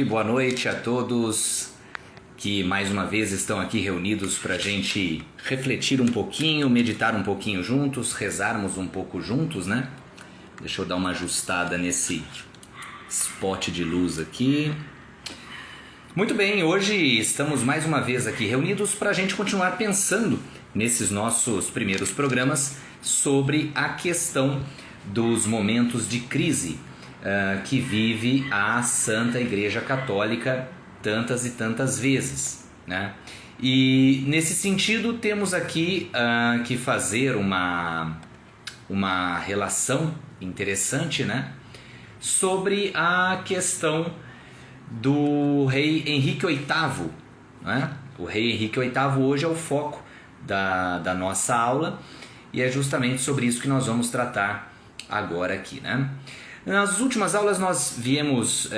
Boa noite a todos que mais uma vez estão aqui reunidos para a gente refletir um pouquinho, meditar um pouquinho juntos, rezarmos um pouco juntos, né? Deixa eu dar uma ajustada nesse spot de luz aqui. Muito bem, hoje estamos mais uma vez aqui reunidos para a gente continuar pensando nesses nossos primeiros programas sobre a questão dos momentos de crise que vive a Santa Igreja Católica tantas e tantas vezes, né? E nesse sentido temos aqui que fazer uma relação interessante, né? Sobre a questão do rei Henrique VIII, né? O rei Henrique VIII hoje é o foco da nossa aula e é justamente sobre isso que nós vamos tratar agora aqui, né? Nas últimas aulas nós viemos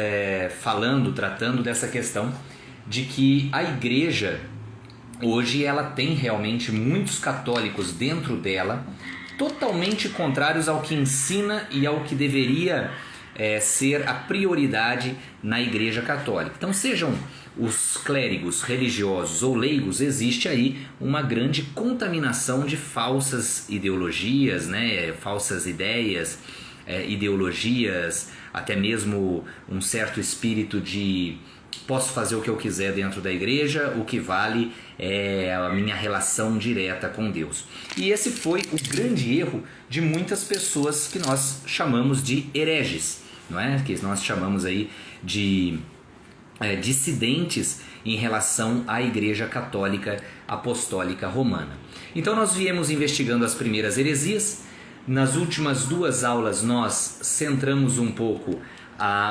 tratando dessa questão de que a igreja hoje ela tem realmente muitos católicos dentro dela totalmente contrários ao que ensina e ao que deveria ser a prioridade na igreja católica. Então sejam os clérigos religiosos ou leigos, existe aí uma grande contaminação de falsas ideologias, né? Falsas ideias, ideologias, até mesmo um certo espírito de posso fazer o que eu quiser dentro da igreja, o que vale é a minha relação direta com Deus. E esse foi o grande erro de muitas pessoas que nós chamamos de hereges, não é? Que nós chamamos aí de dissidentes em relação à Igreja Católica Apostólica Romana. Então nós viemos investigando as primeiras heresias. Nas últimas duas aulas nós centramos um pouco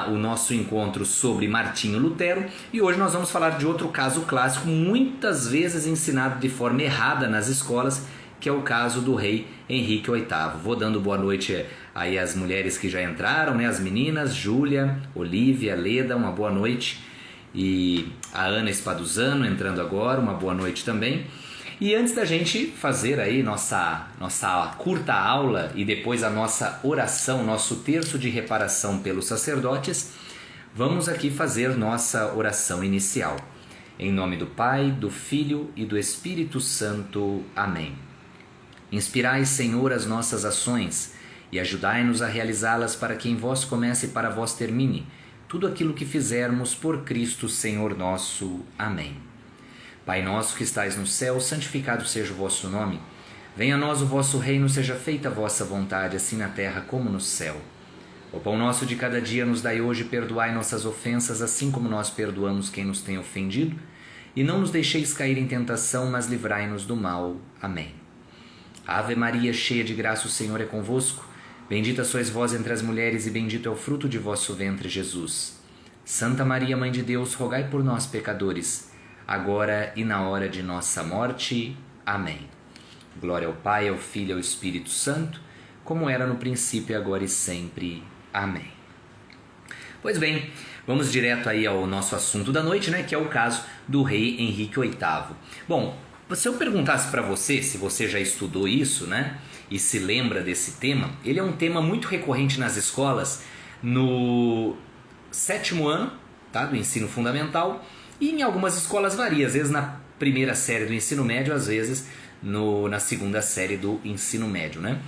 o nosso encontro sobre Martinho Lutero e hoje nós vamos falar de outro caso clássico, muitas vezes ensinado de forma errada nas escolas, que é o caso do rei Henrique VIII. Vou dando boa noite aí às mulheres que já entraram, né? As meninas, Júlia, Olívia, Leda, uma boa noite. E a Ana Espaduzano entrando agora, uma boa noite também. E antes da gente fazer aí nossa curta aula e depois a nossa oração, nosso terço de reparação pelos sacerdotes, vamos aqui fazer nossa oração inicial. Em nome do Pai, do Filho e do Espírito Santo. Amém. Inspirai, Senhor, as nossas ações e ajudai-nos a realizá-las para que em vós comece e para vós termine tudo aquilo que fizermos por Cristo, Senhor nosso. Amém. Pai nosso que estais no céu, santificado seja o vosso nome. Venha a nós o vosso reino, seja feita a vossa vontade, assim na terra como no céu. O pão nosso de cada dia nos dai hoje, perdoai nossas ofensas, assim como nós perdoamos quem nos tem ofendido. E não nos deixeis cair em tentação, mas livrai-nos do mal. Amém. Ave Maria, cheia de graça, o Senhor é convosco. Bendita sois vós entre as mulheres e bendito é o fruto de vosso ventre, Jesus. Santa Maria, Mãe de Deus, rogai por nós, pecadores, agora e na hora de nossa morte. Amém. Glória ao Pai, ao Filho e ao Espírito Santo, como era no princípio, agora e sempre. Amém. Pois bem, vamos direto aí ao nosso assunto da noite, né, que é o caso do rei Henrique VIII. Bom, se eu perguntasse para você, se você já estudou isso, né, e se lembra desse tema, ele é um tema muito recorrente nas escolas no 7º ano, tá, do ensino fundamental. E em algumas escolas varia, às vezes na primeira série do ensino médio, às vezes na segunda série do ensino médio, né?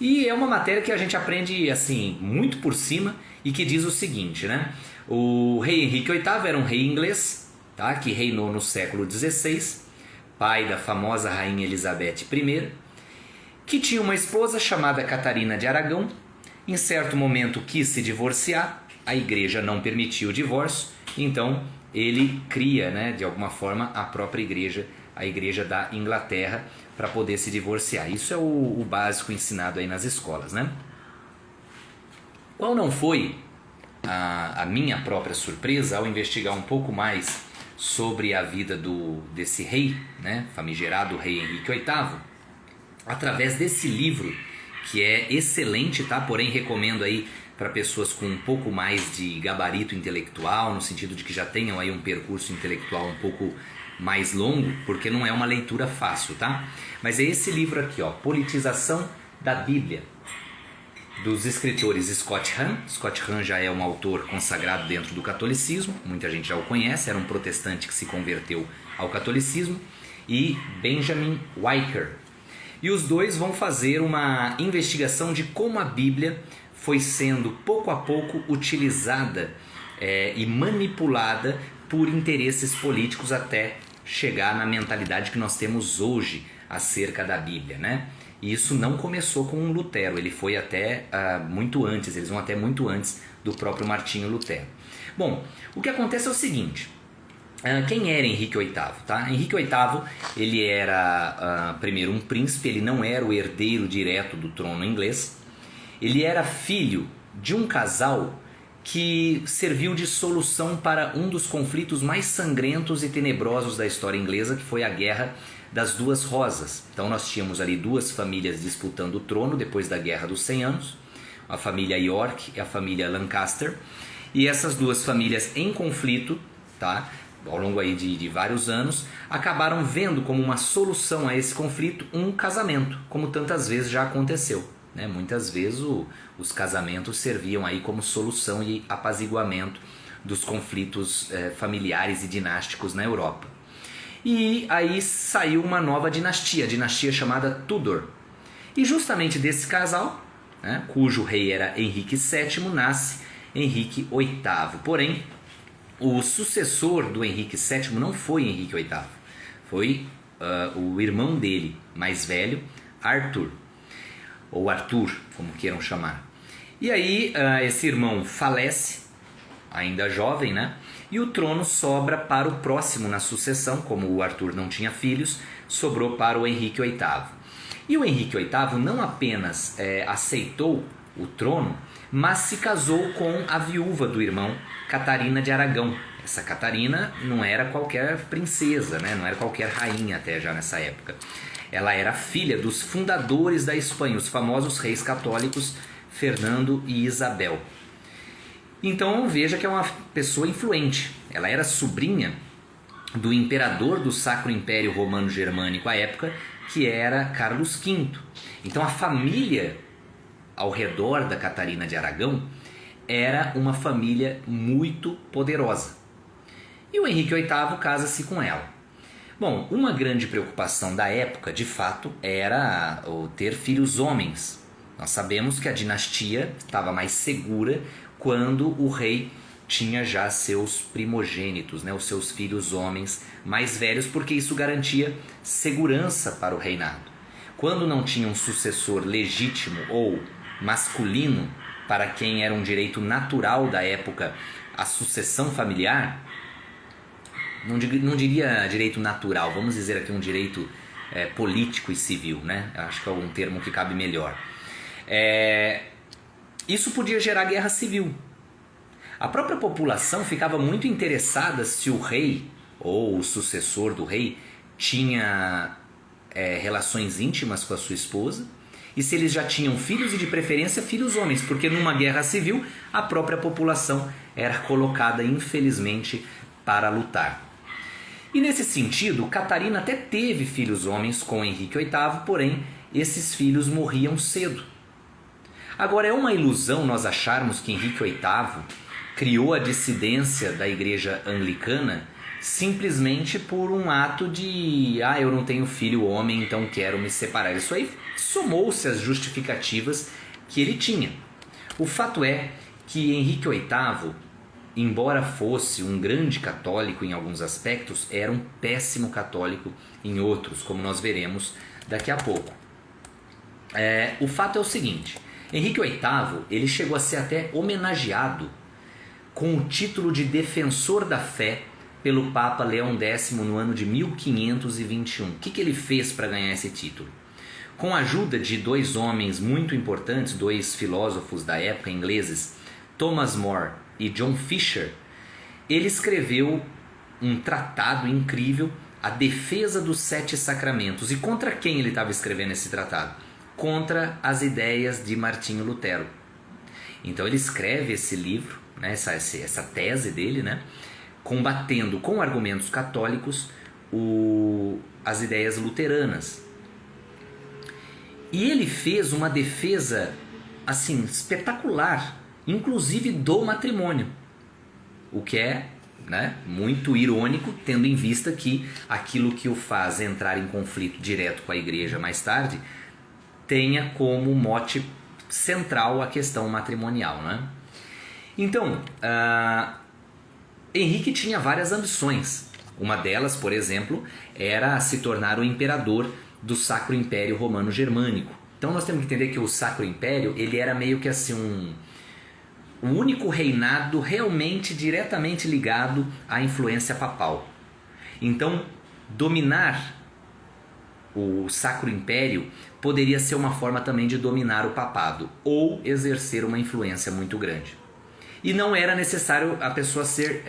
E é uma matéria que a gente aprende assim muito por cima e que diz o seguinte, né? O rei Henrique VIII era um rei inglês, tá? Que reinou no século XVI, pai da famosa rainha Elizabeth I, que tinha uma esposa chamada Catarina de Aragão. Em certo momento quis se divorciar, a igreja não permitiu o divórcio, então ele cria, né, de alguma forma, a própria igreja, a igreja da Inglaterra, para poder se divorciar. Isso é o básico ensinado aí nas escolas, né? Qual não foi a minha própria surpresa ao investigar um pouco mais sobre a vida desse rei, né, famigerado rei Henrique VIII, através desse livro, que é excelente, tá? Porém, recomendo aí para pessoas com um pouco mais de gabarito intelectual, no sentido de que já tenham aí um percurso intelectual um pouco mais longo, porque não é uma leitura fácil, tá? Mas é esse livro aqui, ó, Politização da Bíblia. dos escritores Scott Hahn. Scott Hahn já é um autor consagrado dentro do catolicismo, muita gente já o conhece, era um protestante que se converteu ao catolicismo, e Benjamin Wiker. E os dois vão fazer uma investigação de como a Bíblia foi sendo pouco a pouco utilizada e manipulada por interesses políticos até chegar na mentalidade que nós temos hoje acerca da Bíblia, né? E isso não começou com Lutero, ele foi até muito antes, eles vão até muito antes do próprio Martinho Lutero. Bom, o que acontece é o seguinte, quem era Henrique VIII? Tá? Henrique VIII, ele era primeiro um príncipe, ele não era o herdeiro direto do trono inglês, ele era filho de um casal que serviu de solução para um dos conflitos mais sangrentos e tenebrosos da história inglesa, que foi a Guerra das Duas Rosas. Então nós tínhamos ali duas famílias disputando o trono depois da Guerra dos 100 Anos, a família York e a família Lancaster, e essas duas famílias em conflito, tá, ao longo aí de vários anos, acabaram vendo como uma solução a esse conflito um casamento, como tantas vezes já aconteceu. Né? Muitas vezes os casamentos serviam aí como solução e apaziguamento dos conflitos familiares e dinásticos na Europa. E aí saiu uma nova dinastia, a dinastia chamada Tudor. E justamente desse casal, né, cujo rei era Henrique VII, nasce Henrique VIII. Porém, o sucessor do Henrique VII não foi Henrique VIII, foi o irmão dele, mais velho, Arthur, ou Arthur, como queiram chamar. E aí esse irmão falece, ainda jovem, né? E o trono sobra para o próximo na sucessão, como o Arthur não tinha filhos, sobrou para o Henrique VIII. E o Henrique VIII não apenas aceitou o trono, mas se casou com a viúva do irmão, Catarina de Aragão. Essa Catarina não era qualquer princesa, né? Não era qualquer rainha até já nessa época. Ela era filha dos fundadores da Espanha, os famosos reis católicos Fernando e Isabel. Então veja que é uma pessoa influente. Ela era sobrinha do imperador do Sacro Império Romano Germânico à época, que era Carlos V. Então a família ao redor da Catarina de Aragão era uma família muito poderosa. E o Henrique VIII casa-se com ela. Bom, uma grande preocupação da época, de fato, era o ter filhos homens. Nós sabemos que a dinastia estava mais segura quando o rei tinha já seus primogênitos, né, os seus filhos homens mais velhos, porque isso garantia segurança para o reinado. Quando não tinha um sucessor legítimo ou masculino, para quem era um direito natural da época, a sucessão familiar, não diria direito natural, vamos dizer aqui um direito político e civil, né? Acho que é um termo que cabe melhor. Isso podia gerar guerra civil. A própria população ficava muito interessada se o rei ou o sucessor do rei tinha relações íntimas com a sua esposa e se eles já tinham filhos e de preferência filhos homens, porque numa guerra civil a própria população era colocada infelizmente para lutar. E nesse sentido, Catarina até teve filhos homens com Henrique VIII, porém esses filhos morriam cedo. Agora é uma ilusão nós acharmos que Henrique VIII criou a dissidência da igreja anglicana simplesmente por um ato de eu não tenho filho homem, então quero me separar. Isso aí somou-se às justificativas que ele tinha. O fato é que Henrique VIII, embora fosse um grande católico em alguns aspectos, era um péssimo católico em outros, como nós veremos daqui a pouco. O fato é o seguinte, Henrique VIII ele chegou a ser até homenageado com o título de defensor da fé pelo Papa Leão X no ano de 1521. O que ele fez para ganhar esse título? Com a ajuda de dois homens muito importantes, dois filósofos da época ingleses, Thomas More e John Fisher, ele escreveu um tratado incrível, A Defesa dos Sete Sacramentos. E contra quem ele estava escrevendo esse tratado? Contra as ideias de Martinho Lutero. Então ele escreve esse livro, né, essa tese dele, né, combatendo com argumentos católicos as ideias luteranas. E ele fez uma defesa assim, espetacular, inclusive do matrimônio. O que é, né, muito irônico, tendo em vista que aquilo que o faz entrar em conflito direto com a igreja mais tarde tenha como mote central a questão matrimonial, né? Então, Henrique tinha várias ambições. Uma delas, por exemplo, era se tornar o imperador do Sacro Império Romano Germânico. Então nós temos que entender que o Sacro Império, ele era meio que assim o único reinado realmente diretamente ligado à influência papal. Então, dominar o Sacro Império poderia ser uma forma também de dominar o papado ou exercer uma influência muito grande. E não era necessário a pessoa ser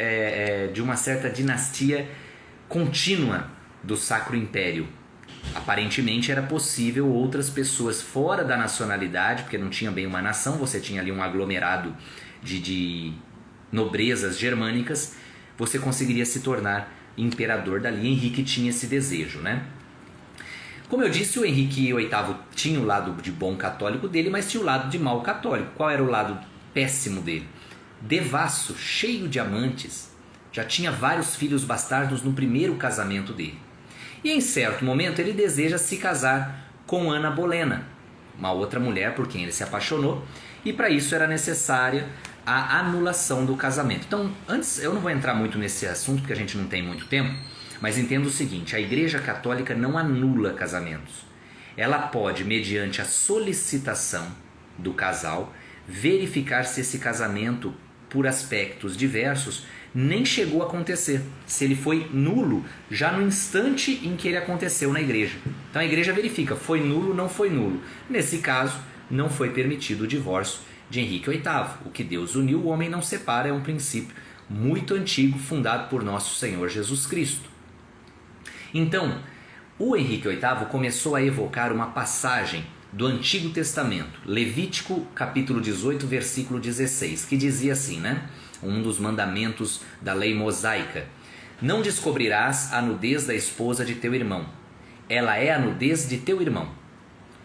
de uma certa dinastia contínua do Sacro Império. Aparentemente era possível outras pessoas fora da nacionalidade, porque não tinha bem uma nação, você tinha ali um aglomerado de nobrezas germânicas, você conseguiria se tornar imperador dali. Henrique tinha esse desejo, né? Como eu disse, o Henrique VIII tinha o lado de bom católico dele, mas tinha o lado de mau católico. Qual era o lado péssimo dele? Devasso, cheio de amantes, já tinha vários filhos bastardos no primeiro casamento dele. E em certo momento ele deseja se casar com Ana Bolena, uma outra mulher por quem ele se apaixonou, e para isso era necessária a anulação do casamento. Então, antes, eu não vou entrar muito nesse assunto porque a gente não tem muito tempo, mas entenda o seguinte: a Igreja Católica não anula casamentos. Ela pode, mediante a solicitação do casal, verificar se esse casamento, por aspectos diversos, nem chegou a acontecer, se ele foi nulo já no instante em que ele aconteceu na igreja. Então a igreja verifica, foi nulo, não foi nulo. Nesse caso, não foi permitido o divórcio de Henrique VIII. O que Deus uniu, o homem não separa, é um princípio muito antigo, fundado por nosso Senhor Jesus Cristo. Então, o Henrique VIII começou a evocar uma passagem do Antigo Testamento, Levítico capítulo 18, versículo 16, que dizia assim, né? Um dos mandamentos da lei mosaica: não descobrirás a nudez da esposa de teu irmão, ela é a nudez de teu irmão.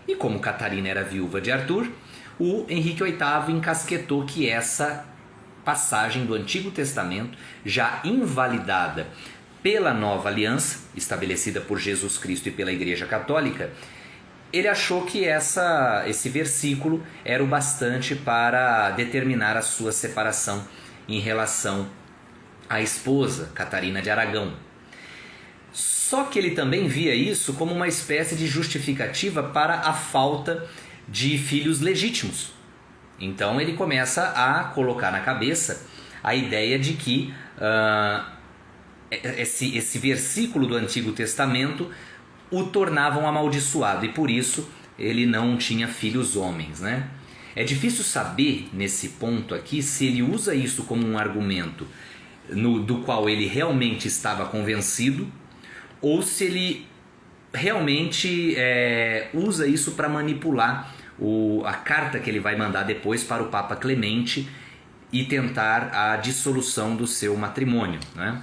E como Catarina era viúva de Arthur, o Henrique VIII encasquetou que essa passagem do Antigo Testamento, já invalidada pela nova aliança, estabelecida por Jesus Cristo e pela Igreja Católica, ele achou que esse versículo era o bastante para determinar a sua separação em relação à esposa, Catarina de Aragão. Só que ele também via isso como uma espécie de justificativa para a falta de filhos legítimos. Então ele começa a colocar na cabeça a ideia de que esse versículo do Antigo Testamento o tornavam amaldiçoado, e por isso ele não tinha filhos homens, né? É difícil saber nesse ponto aqui se ele usa isso como um argumento do qual ele realmente estava convencido, ou se ele realmente usa isso para manipular a carta que ele vai mandar depois para o Papa Clemente e tentar a dissolução do seu matrimônio, né?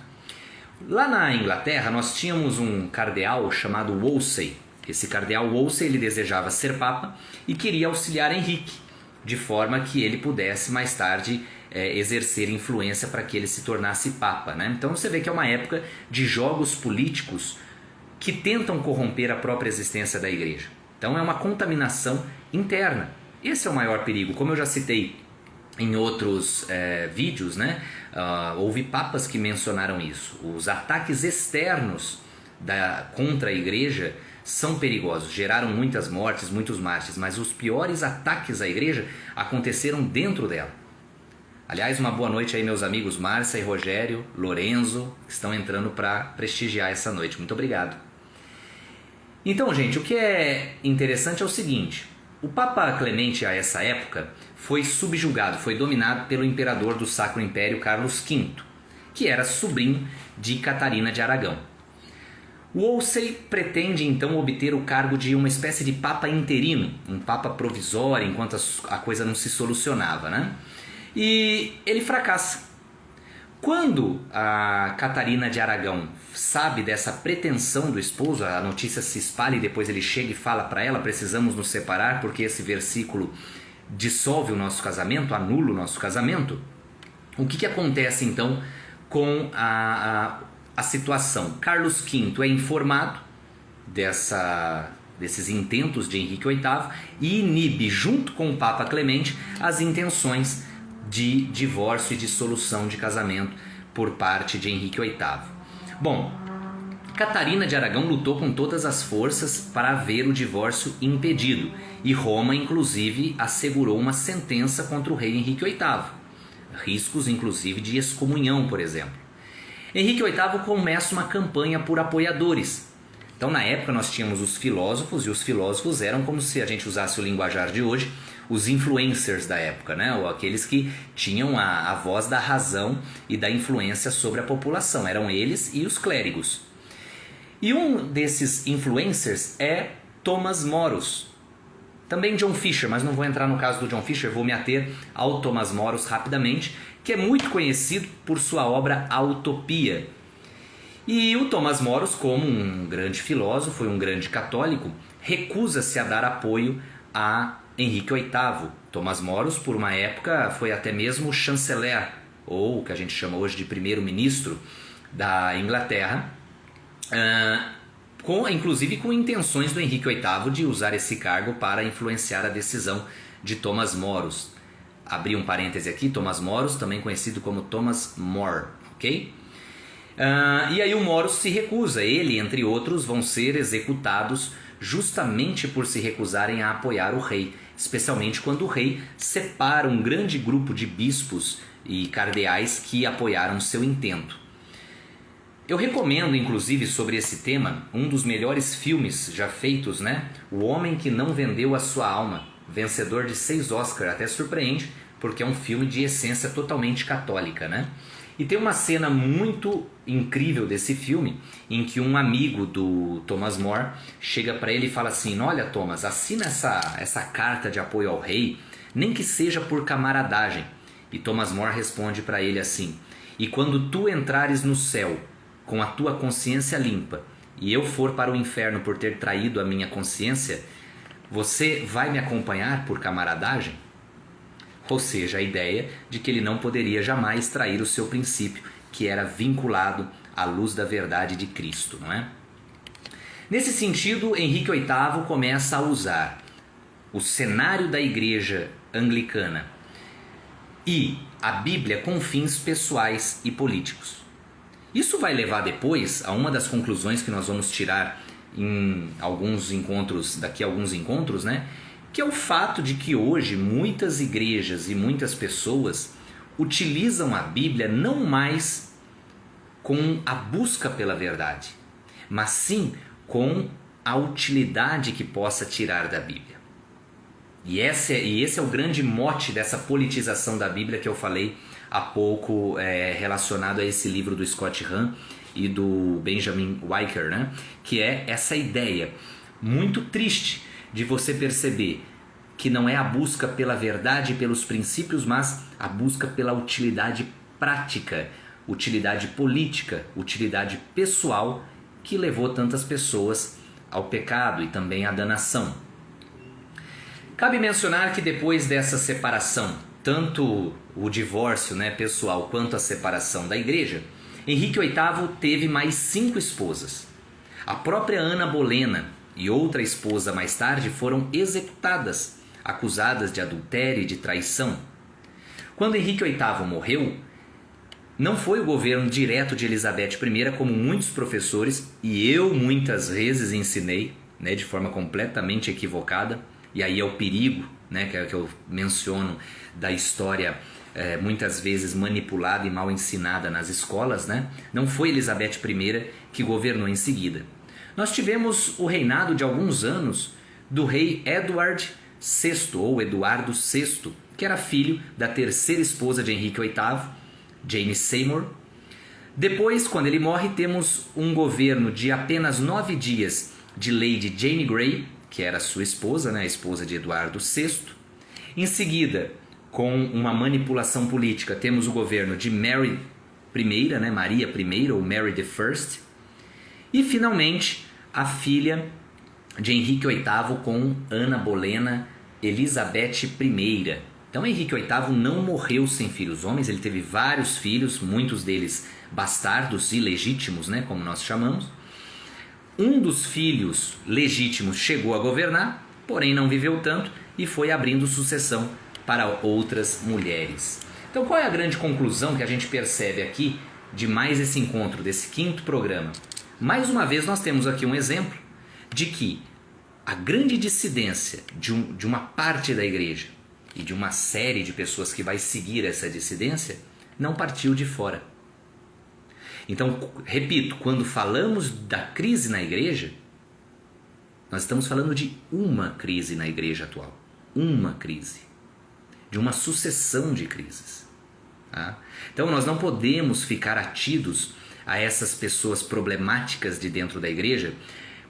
Lá na Inglaterra nós tínhamos um cardeal chamado Wolsey. Esse cardeal Wolsey, ele desejava ser papa e queria auxiliar Henrique, de forma que ele pudesse mais tarde exercer influência para que ele se tornasse papa, né? Então você vê que é uma época de jogos políticos que tentam corromper a própria existência da igreja. Então é uma contaminação interna. Esse é o maior perigo. Como eu já citei em outros vídeos, né? Houve papas que mencionaram isso. Os ataques externos contra a igreja são perigosos, geraram muitas mortes, muitos mártires, mas os piores ataques à igreja aconteceram dentro dela. Aliás, uma boa noite aí, meus amigos Márcia e Rogério, Lorenzo, que estão entrando para prestigiar essa noite. Muito obrigado. Então, gente, o que é interessante é o seguinte: o Papa Clemente, a essa época, foi subjugado, foi dominado pelo imperador do Sacro Império, Carlos V, que era sobrinho de Catarina de Aragão. Wolsey pretende então obter o cargo de uma espécie de papa interino, um papa provisório, enquanto a coisa não se solucionava, né? E ele fracassa. Quando a Catarina de Aragão sabe dessa pretensão do esposo, a notícia se espalha e depois ele chega e fala para ela: precisamos nos separar porque esse versículo dissolve o nosso casamento, anula o nosso casamento, o que acontece então com a situação? Carlos V é informado desses intentos de Henrique VIII e inibe, junto com o Papa Clemente, as intenções de divórcio e dissolução de casamento por parte de Henrique VIII. Bom, Catarina de Aragão lutou com todas as forças para ver o divórcio impedido, e Roma, inclusive, assegurou uma sentença contra o rei Henrique VIII. Riscos, inclusive, de excomunhão, por exemplo. Henrique VIII começa uma campanha por apoiadores. Então, na época, nós tínhamos os filósofos, e os filósofos eram como se a gente usasse o linguajar de hoje, os influencers da época, né? Ou aqueles que tinham a voz da razão e da influência sobre a população. Eram eles e os clérigos. E um desses influencers é Thomas Moros. Também John Fisher, mas não vou entrar no caso do John Fisher, vou me ater ao Thomas Moros rapidamente, que é muito conhecido por sua obra A Utopia. E o Thomas Moros, como um grande filósofo e um grande católico, recusa-se a dar apoio a Henrique VIII. Thomas Moros, por uma época, foi até mesmo chanceler, ou o que a gente chama hoje de primeiro-ministro da Inglaterra, inclusive com intenções do Henrique VIII de usar esse cargo para influenciar a decisão de Thomas Moros. Abri um parêntese aqui, Thomas Moros, também conhecido como Thomas More, ok? E aí o Moros se recusa, ele, entre outros, vão ser executados justamente por se recusarem a apoiar o rei, especialmente quando o rei separa um grande grupo de bispos e cardeais que apoiaram seu intento. Eu recomendo, inclusive, sobre esse tema, um dos melhores filmes já feitos, né? O Homem que Não Vendeu a Sua Alma, vencedor de 6 Oscars, até surpreende, porque é um filme de essência totalmente católica, né? E tem uma cena muito incrível desse filme, em que um amigo do Thomas More chega para ele e fala assim: olha, Thomas, assina essa carta de apoio ao rei, nem que seja por camaradagem. E Thomas More responde para ele assim: e quando tu entrares no céu com a tua consciência limpa, e eu for para o inferno por ter traído a minha consciência, você vai me acompanhar por camaradagem? Ou seja, a ideia de que ele não poderia jamais trair o seu princípio, que era vinculado à luz da verdade de Cristo, não é? Nesse sentido, Henrique VIII começa a usar o cenário da igreja anglicana e a Bíblia com fins pessoais e políticos. Isso vai levar depois a uma das conclusões que nós vamos tirar em alguns encontros, daqui a alguns encontros, né? Que é o fato de que hoje muitas igrejas e muitas pessoas utilizam a Bíblia não mais com a busca pela verdade, mas sim com a utilidade que possa tirar da Bíblia. E esse é o grande mote dessa politização da Bíblia que eu falei há pouco, relacionado a esse livro do Scott Hahn e do Benjamin Wiker, né? Que é essa ideia muito triste de você perceber que não é a busca pela verdade e pelos princípios, mas a busca pela utilidade prática, utilidade política, utilidade pessoal que levou tantas pessoas ao pecado e também à danação. Cabe mencionar que depois dessa separação, tanto o divórcio, né, pessoal quanto a separação da igreja, Henrique VIII teve mais 5 esposas. A própria Ana Bolena e outra esposa mais tarde foram executadas, acusadas de adultério e de traição. Quando Henrique VIII morreu, não foi o governo direto de Elizabeth I, como muitos professores, e eu muitas vezes ensinei, né, de forma completamente equivocada, e aí é o perigo, né, que eu menciono da história muitas vezes manipulada e mal ensinada nas escolas, né? Não foi Elizabeth I que governou em seguida. Nós tivemos o reinado de alguns anos do rei Edward VI, ou Eduardo VI, que era filho da terceira esposa de Henrique VIII, Jane Seymour. Depois, quando ele morre, temos um governo de apenas 9 dias de Lady Jane Grey, que era sua esposa, né, a esposa de Eduardo VI. Em seguida, com uma manipulação política, temos o governo de Mary I, né, Maria I, ou Mary I. E, finalmente, a filha de Henrique VIII com Ana Bolena, Elizabeth I. Então Henrique VIII não morreu sem filhos homens, ele teve vários filhos, muitos deles bastardos ilegítimos, né, como nós chamamos. Um dos filhos legítimos chegou a governar, porém não viveu tanto e foi abrindo sucessão para outras mulheres. Então qual é a grande conclusão que a gente percebe aqui de mais esse encontro, desse 5º programa? Mais uma vez nós temos aqui um exemplo de que a grande dissidência de uma parte da igreja e de uma série de pessoas que vai seguir essa dissidência não partiu de fora. Então, repito, quando falamos da crise na igreja, nós estamos falando de uma crise na igreja atual. Uma crise. De uma sucessão de crises. Tá? Então, nós não podemos ficar atidos a essas pessoas problemáticas de dentro da igreja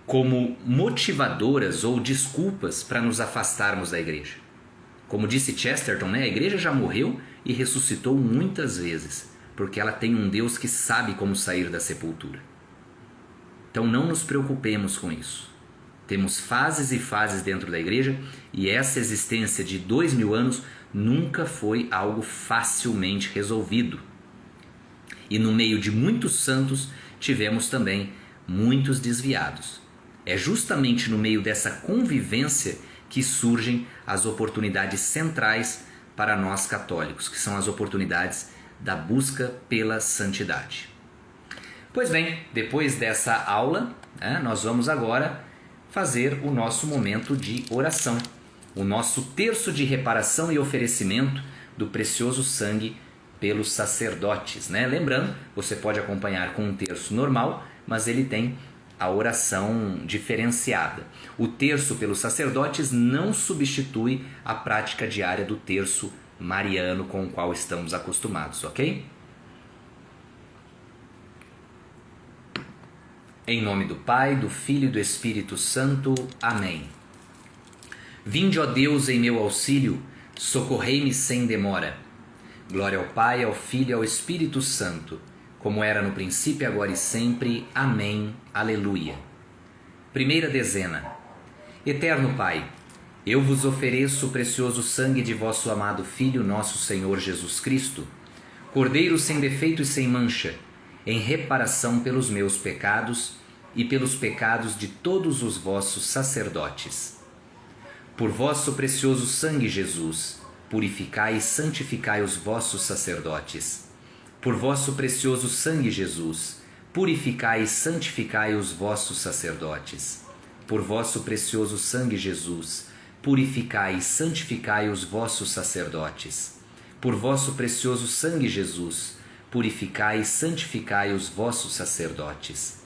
como motivadoras ou desculpas para nos afastarmos da igreja. Como disse Chesterton, né? A igreja já morreu e ressuscitou muitas vezes, porque ela tem um Deus que sabe como sair da sepultura. Então não nos preocupemos com isso. Temos fases e fases dentro da igreja e essa existência de 2000 anos nunca foi algo facilmente resolvido. E no meio de muitos santos tivemos também muitos desviados. É justamente no meio dessa convivência que surgem as oportunidades centrais para nós católicos, que são as oportunidades da busca pela santidade. Pois bem, depois dessa aula, nós vamos agora fazer o nosso momento de oração, o nosso terço de reparação e oferecimento do precioso sangue pelos sacerdotes. Lembrando, você pode acompanhar com um terço normal, mas ele tem a oração diferenciada. O terço pelos sacerdotes não substitui a prática diária do terço mariano com o qual estamos acostumados, ok? Em nome do Pai, do Filho e do Espírito Santo. Amém. Vinde, ó Deus, em meu auxílio, socorrei-me sem demora. Glória ao Pai, ao Filho e ao Espírito Santo, como era no princípio, agora e sempre. Amém. Aleluia. Primeira dezena. Eterno Pai, eu vos ofereço o precioso sangue de vosso amado Filho, nosso Senhor Jesus Cristo, Cordeiro sem defeito e sem mancha, em reparação pelos meus pecados e pelos pecados de todos os vossos sacerdotes. Por vosso precioso sangue, Jesus, purificai e santificai os vossos sacerdotes. Por vosso precioso sangue, Jesus, purificai e santificai os vossos sacerdotes. Por vosso precioso sangue, Jesus, purificai e santificai os vossos sacerdotes. Por vosso precioso sangue, Jesus, purificai e santificai os vossos sacerdotes.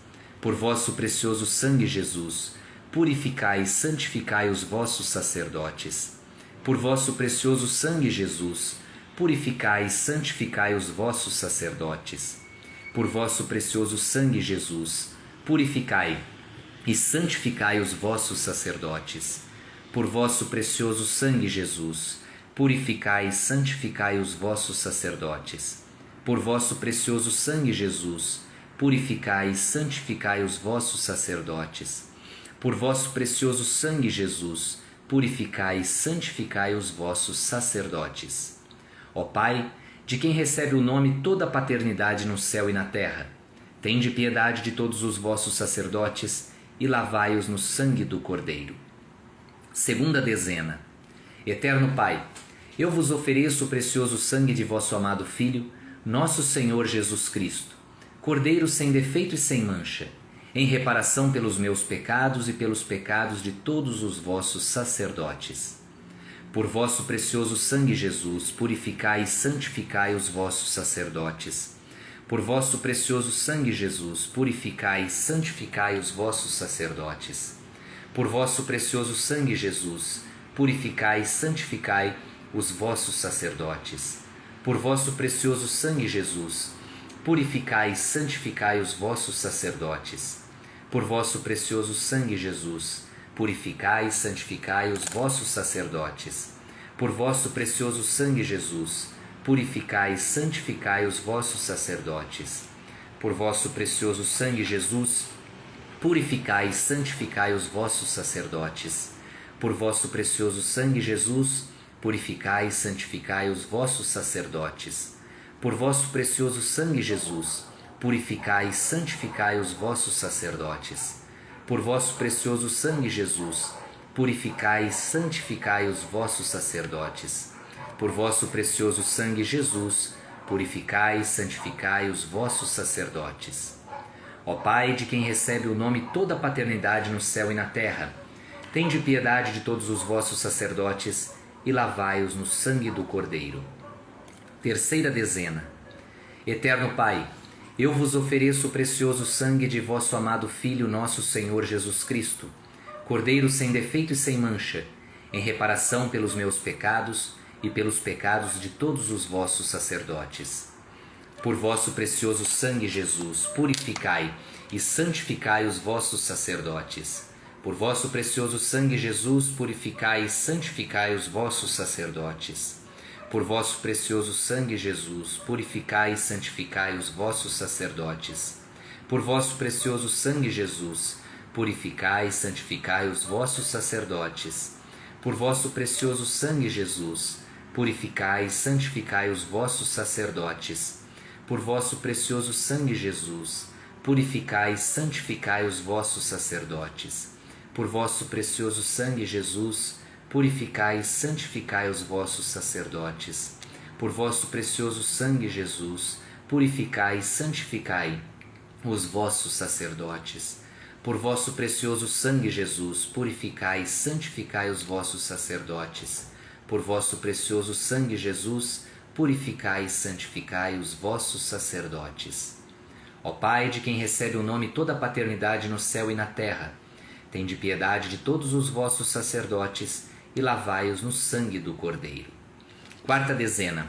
Por vosso precioso sangue, Jesus, purificai e santificai os vossos sacerdotes. Por vosso precioso sangue, Jesus, purificai e santificai os vossos sacerdotes. Por vosso precioso sangue, Jesus, purificai e santificai os vossos sacerdotes. Por vosso precioso sangue, Jesus, purificai e santificai os vossos sacerdotes. Por vosso precioso sangue, Jesus, purificai e santificai os vossos sacerdotes. Por vosso precioso sangue, Jesus, purificai e santificai os vossos sacerdotes. Ó Pai, de quem recebe o nome toda a paternidade no céu e na terra, tende piedade de todos os vossos sacerdotes e lavai-os no sangue do Cordeiro. Segunda dezena. Eterno Pai, eu vos ofereço o precioso sangue de vosso amado Filho, nosso Senhor Jesus Cristo, Cordeiro sem defeito e sem mancha, em reparação pelos meus pecados e pelos pecados de todos os vossos sacerdotes. Por vosso precioso sangue, Jesus, purificai e santificai os vossos sacerdotes. Por vosso precioso sangue, Jesus, purificai e santificai os vossos sacerdotes. Por vosso precioso sangue, Jesus, purificai e santificai os vossos sacerdotes. Por vosso precioso sangue, Jesus, purificai e santificai os vossos sacerdotes. Por vosso precioso sangue, Jesus, purificai e santificai os vossos sacerdotes. Por vosso precioso sangue, Jesus, purificai e santificai os vossos sacerdotes. Por vosso precioso sangue, Jesus, purificai e santificai os vossos sacerdotes. Por vosso precioso sangue, Jesus, purificai e santificai os vossos sacerdotes. Por vosso precioso sangue, Jesus, purificai e santificai os vossos sacerdotes. Por vosso precioso sangue, Jesus, purificai e santificai os vossos sacerdotes. Por vosso precioso sangue, Jesus, purificai e santificai os vossos sacerdotes. Ó Pai, de quem recebe o nome toda a paternidade no céu e na terra, tende piedade de todos os vossos sacerdotes e lavai-os no sangue do Cordeiro. Terceira dezena. Eterno Pai, eu vos ofereço o precioso sangue de vosso amado Filho, nosso Senhor Jesus Cristo, Cordeiro sem defeito e sem mancha, em reparação pelos meus pecados e pelos pecados de todos os vossos sacerdotes. Por vosso precioso sangue, Jesus, purificai e santificai os vossos sacerdotes. Por vosso precioso sangue, Jesus, purificai e santificai os vossos sacerdotes. Por vosso precioso sangue, Jesus, purificai e santificai os vossos sacerdotes. Por vosso precioso sangue, Jesus, purificai e santificai os vossos sacerdotes. Por vosso precioso sangue, Jesus, purificai e santificai os vossos sacerdotes. Por vosso precioso sangue, Jesus, purificai e santificai os vossos sacerdotes. Por vosso precioso sangue, Jesus, purificai e santificai os vossos sacerdotes. Por vosso precioso sangue, Jesus, purificai e santificai os vossos sacerdotes. Por vosso precioso sangue, Jesus, purificai e santificai os vossos sacerdotes. Por vosso precioso sangue, Jesus, purificai e santificai os vossos sacerdotes. Ó Pai, de quem recebe o nome toda a paternidade no céu e na terra, tende piedade de todos os vossos sacerdotes e lavai-os no sangue do Cordeiro. Quarta dezena.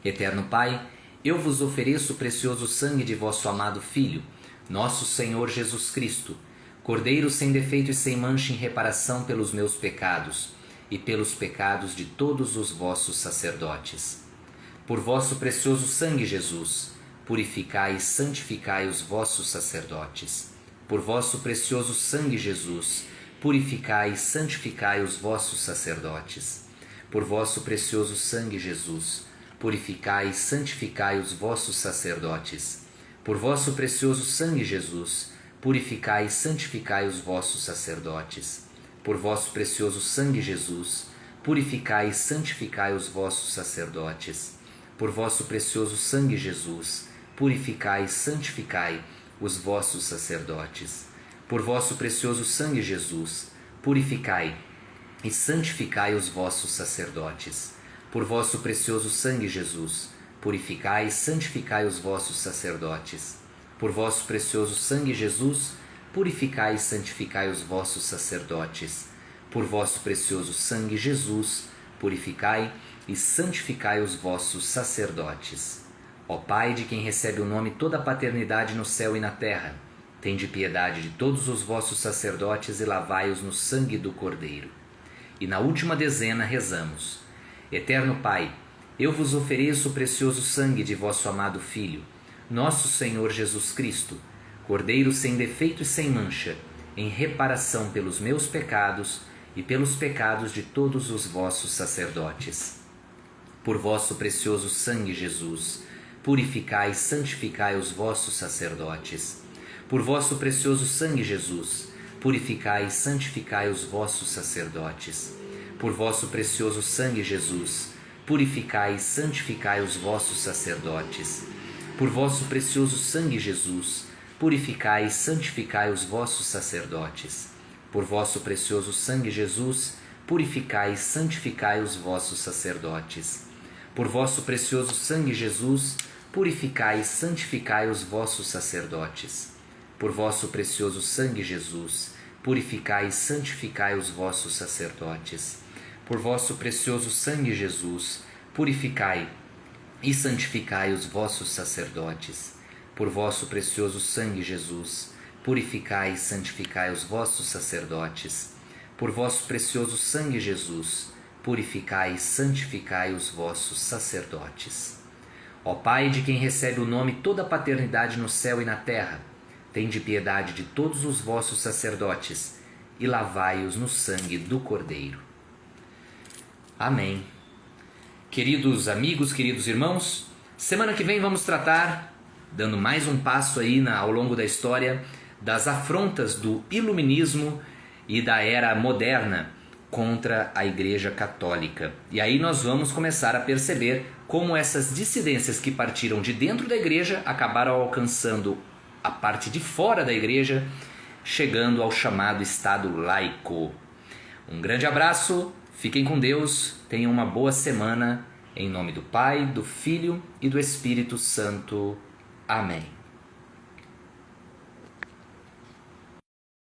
Eterno Pai, eu vos ofereço o precioso sangue de vosso amado Filho, nosso Senhor Jesus Cristo, Cordeiro sem defeito e sem mancha em reparação pelos meus pecados e pelos pecados de todos os vossos sacerdotes. Por vosso precioso sangue, Jesus, purificai e santificai os vossos sacerdotes. Por vosso precioso sangue, Jesus, purificai e santificai os vossos sacerdotes. Por vosso precioso sangue, Jesus, purificai e santificai os vossos sacerdotes. Por vosso precioso sangue, Jesus, purificai e santificai os vossos sacerdotes. Por vosso precioso sangue, Jesus, purificai e santificai os vossos sacerdotes. Por vosso precioso sangue, Jesus, purificai e santificai os vossos sacerdotes. Por vosso precioso sangue, Jesus, purificai e santificai os vossos sacerdotes. Por vosso precioso sangue, Jesus, purificai e santificai os vossos sacerdotes. Por vosso precioso sangue, Jesus, purificai e santificai os vossos sacerdotes. Por vosso precioso sangue, Jesus, purificai e santificai os vossos sacerdotes. Ó Pai, de quem recebe o nome toda a paternidade no céu e na terra, tende piedade de todos os vossos sacerdotes e lavai-os no sangue do Cordeiro. E na última dezena rezamos: Eterno Pai, eu vos ofereço o precioso sangue de vosso amado Filho, nosso Senhor Jesus Cristo, Cordeiro sem defeito e sem mancha, em reparação pelos meus pecados e pelos pecados de todos os vossos sacerdotes. Por vosso precioso sangue, Jesus, purificai e santificai os vossos sacerdotes. Por vosso precioso sangue, Jesus, purificai e santificai os vossos sacerdotes. Por vosso precioso sangue, Jesus, purificai e santificai os vossos sacerdotes. Por vosso precioso sangue, Jesus, purificai e santificai os vossos sacerdotes. Por vosso precioso sangue, Jesus, purificai e santificai os vossos sacerdotes. Por vosso precioso sangue, Jesus, purificai e santificai os vossos sacerdotes. Por vosso precioso sangue, Jesus, purificai e santificai os vossos sacerdotes. Por vosso precioso sangue, Jesus, purificai e santificai os vossos sacerdotes. Por vosso precioso sangue, Jesus, purificai e santificai os vossos sacerdotes. Por vosso precioso sangue, Jesus, purificai e santificai os vossos sacerdotes. Ó Pai, de quem recebe o nome toda a paternidade no céu e na terra, tende piedade de todos os vossos sacerdotes e lavai-os no sangue do Cordeiro. Amém. Queridos amigos, queridos irmãos, semana que vem vamos tratar, dando mais um passo aí ao longo da história, das afrontas do iluminismo e da era moderna contra a Igreja Católica. E aí nós vamos começar a perceber como essas dissidências que partiram de dentro da Igreja acabaram alcançando a parte de fora da Igreja, chegando ao chamado Estado laico. Um grande abraço, fiquem com Deus, tenham uma boa semana, em nome do Pai, do Filho e do Espírito Santo. Amém.